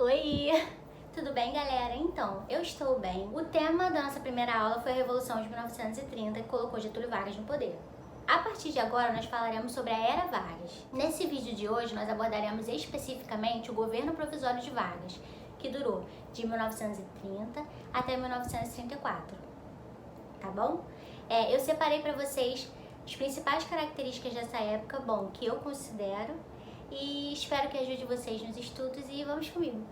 Oi! Tudo bem, galera? Então, eu estou bem. O tema da nossa primeira aula foi a Revolução de 1930, que colocou Getúlio Vargas no poder. A partir de agora, nós falaremos sobre a Era Vargas. Nesse vídeo de hoje, nós abordaremos especificamente o governo provisório de Vargas, que durou de 1930 até 1934. Tá bom? Eu separei para vocês as principais características dessa época, que eu considero, e espero que ajude vocês nos estudos e vamos comigo.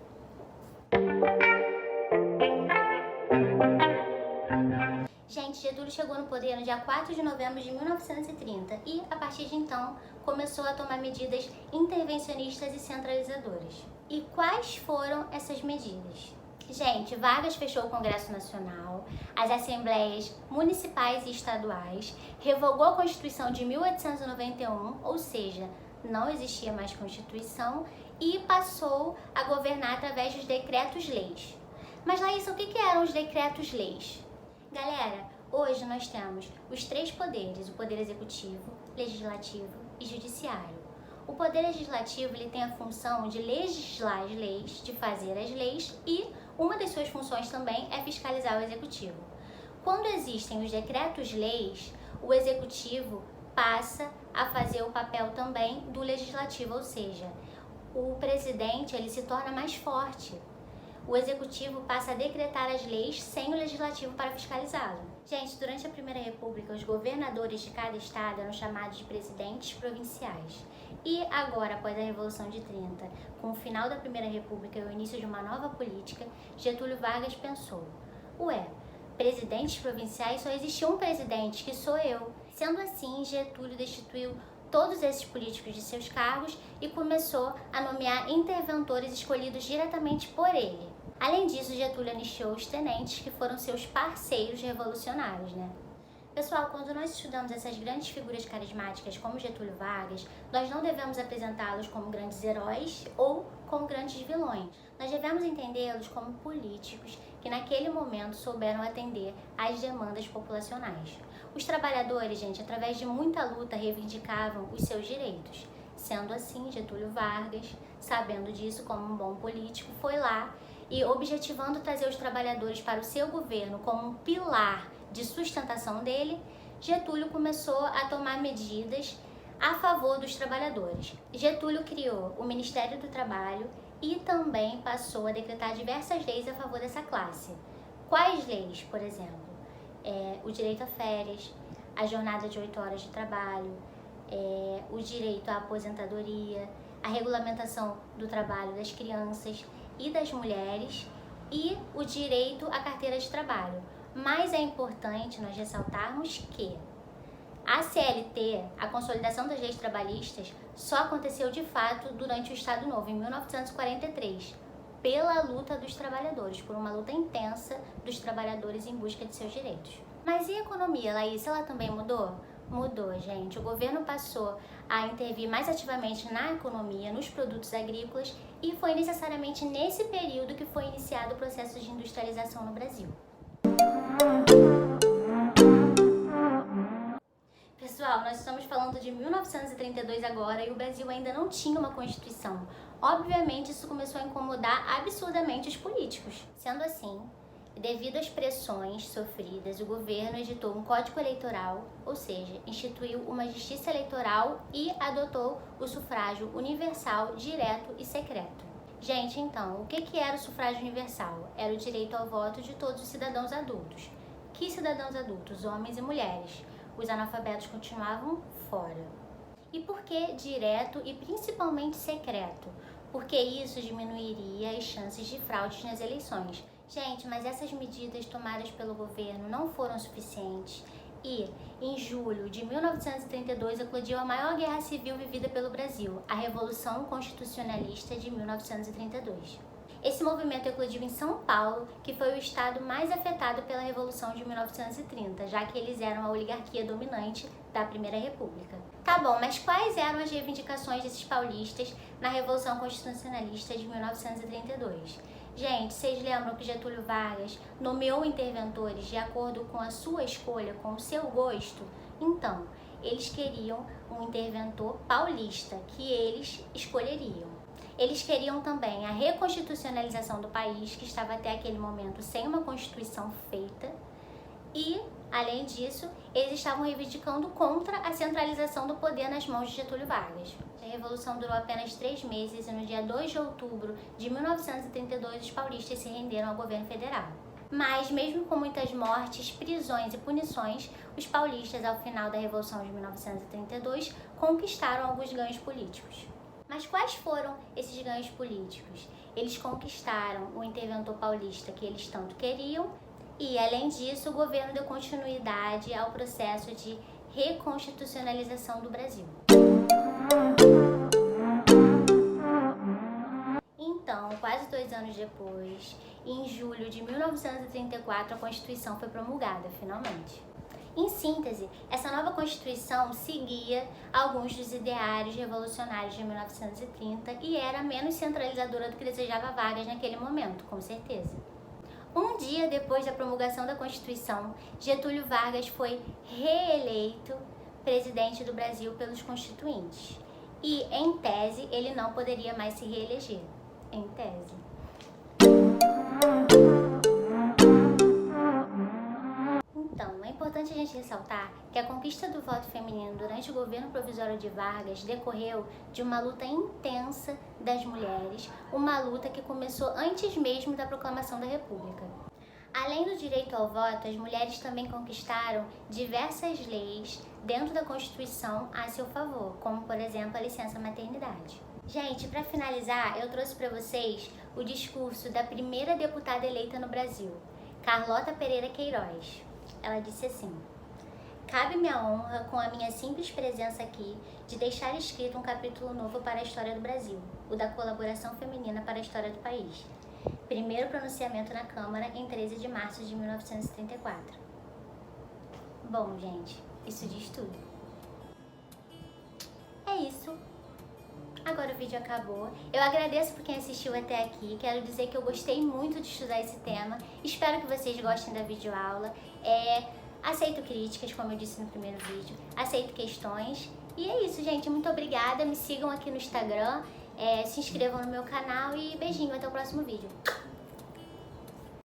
Gente, Getúlio chegou no poder no dia 4 de novembro de 1930 e, a partir de então, começou a tomar medidas intervencionistas e centralizadoras. E quais foram essas medidas? Gente, Vargas fechou o Congresso Nacional, as assembleias municipais e estaduais, revogou a Constituição de 1891, ou seja, não existia mais Constituição, e passou a governar através dos decretos-leis. Mas, Laísa, o que eram os decretos-leis? Galera, hoje nós temos os três poderes, o poder executivo, legislativo e judiciário. O poder legislativo ele tem a função de legislar as leis, de fazer as leis, e uma das suas funções também é fiscalizar o executivo. Quando existem os decretos-leis, o executivo passa a fazer o papel também do legislativo, ou seja, o presidente ele se torna mais forte. O executivo passa a decretar as leis sem o legislativo para fiscalizá-lo. Gente, durante a Primeira República, os governadores de cada estado eram chamados de presidentes provinciais. E agora, após a Revolução de 30, com o final da Primeira República e o início de uma nova política, Getúlio Vargas pensou: presidentes provinciais só existe um presidente, que sou eu. Sendo assim, Getúlio destituiu todos esses políticos de seus cargos e começou a nomear interventores escolhidos diretamente por ele. Além disso, Getúlio anistiou os tenentes, que foram seus parceiros revolucionários, Pessoal, quando nós estudamos essas grandes figuras carismáticas como Getúlio Vargas, nós não devemos apresentá-los como grandes heróis ou como grandes vilões. Nós devemos entendê-los como políticos que naquele momento souberam atender às demandas populacionais. Os trabalhadores, gente, através de muita luta, reivindicavam os seus direitos. Sendo assim, Getúlio Vargas, sabendo disso como um bom político, foi lá e, objetivando trazer os trabalhadores para o seu governo como um pilar de sustentação dele, Getúlio começou a tomar medidas a favor dos trabalhadores. Getúlio criou o Ministério do Trabalho e também passou a decretar diversas leis a favor dessa classe. Quais leis, por exemplo? O direito a férias, a jornada de 8 horas de trabalho, o direito à aposentadoria, a regulamentação do trabalho das crianças e das mulheres e o direito à carteira de trabalho. Mas é importante nós ressaltarmos que a CLT, a consolidação das leis trabalhistas, só aconteceu de fato durante o Estado Novo, em 1943, pela luta dos trabalhadores, por uma luta intensa dos trabalhadores em busca de seus direitos. Mas e a economia, Laís? Ela também mudou? Mudou, gente. O governo passou a intervir mais ativamente na economia, nos produtos agrícolas, e foi necessariamente nesse período que foi iniciado o processo de industrialização no Brasil. Pessoal, nós estamos falando de 1932 agora e o Brasil ainda não tinha uma Constituição. Obviamente, isso começou a incomodar absurdamente os políticos. Sendo assim, devido às pressões sofridas, o governo editou um código eleitoral, ou seja, instituiu uma justiça eleitoral e adotou o sufrágio universal, direto e secreto. Gente, então, o que era o sufrágio universal? Era o direito ao voto de todos os cidadãos adultos. Que cidadãos adultos? Homens e mulheres. Os analfabetos continuavam fora. E por que direto e principalmente secreto? Porque isso diminuiria as chances de fraudes nas eleições. Gente, mas essas medidas tomadas pelo governo não foram suficientes e, em julho de 1932, eclodiu a maior guerra civil vivida pelo Brasil, a Revolução Constitucionalista de 1932. Esse movimento eclodiu em São Paulo, que foi o estado mais afetado pela Revolução de 1930, já que eles eram a oligarquia dominante da Primeira República. Tá bom, mas quais eram as reivindicações desses paulistas na Revolução Constitucionalista de 1932? Gente, vocês lembram que Getúlio Vargas nomeou interventores de acordo com a sua escolha, com o seu gosto? Então, eles queriam um interventor paulista, que eles escolheriam. Eles queriam também a reconstitucionalização do país, que estava até aquele momento sem uma constituição feita, e, além disso, eles estavam reivindicando contra a centralização do poder nas mãos de Getúlio Vargas. A Revolução durou apenas 3 meses e no dia 2 de outubro de 1932 os paulistas se renderam ao governo federal. Mas, mesmo com muitas mortes, prisões e punições, os paulistas, ao final da Revolução de 1932, conquistaram alguns ganhos políticos. Mas quais foram esses ganhos políticos? Eles conquistaram o interventor paulista que eles tanto queriam e, além disso, o governo deu continuidade ao processo de reconstitucionalização do Brasil. Então, quase 2 anos depois, em julho de 1934, a Constituição foi promulgada, finalmente. Em síntese, essa nova Constituição seguia alguns dos ideários revolucionários de 1930 e era menos centralizadora do que desejava Vargas naquele momento, com certeza. Um dia depois da promulgação da Constituição, Getúlio Vargas foi reeleito presidente do Brasil pelos constituintes. E, em tese, ele não poderia mais se reeleger. Em tese. Então, é importante a gente ressaltar que a conquista do voto feminino durante o governo provisório de Vargas decorreu de uma luta intensa das mulheres, uma luta que começou antes mesmo da proclamação da República. Além do direito ao voto, as mulheres também conquistaram diversas leis dentro da Constituição a seu favor, como, por exemplo, a licença maternidade. Gente, para finalizar, eu trouxe para vocês o discurso da primeira deputada eleita no Brasil, Carlota Pereira Queiroz. Ela disse assim: "Cabe-me a honra, com a minha simples presença aqui, de deixar escrito um capítulo novo para a história do Brasil, o da colaboração feminina para a história do país. Primeiro pronunciamento na Câmara em 13 de março de 1934. Bom, gente, isso diz tudo. É isso. Agora o vídeo acabou. Eu agradeço por quem assistiu até aqui. Quero dizer que eu gostei muito de estudar esse tema. Espero que vocês gostem da videoaula. Aceito críticas, como eu disse no primeiro vídeo. Aceito questões. E é isso, gente. Muito obrigada. Me sigam aqui no Instagram. Se inscrevam no meu canal e beijinho. Até o próximo vídeo.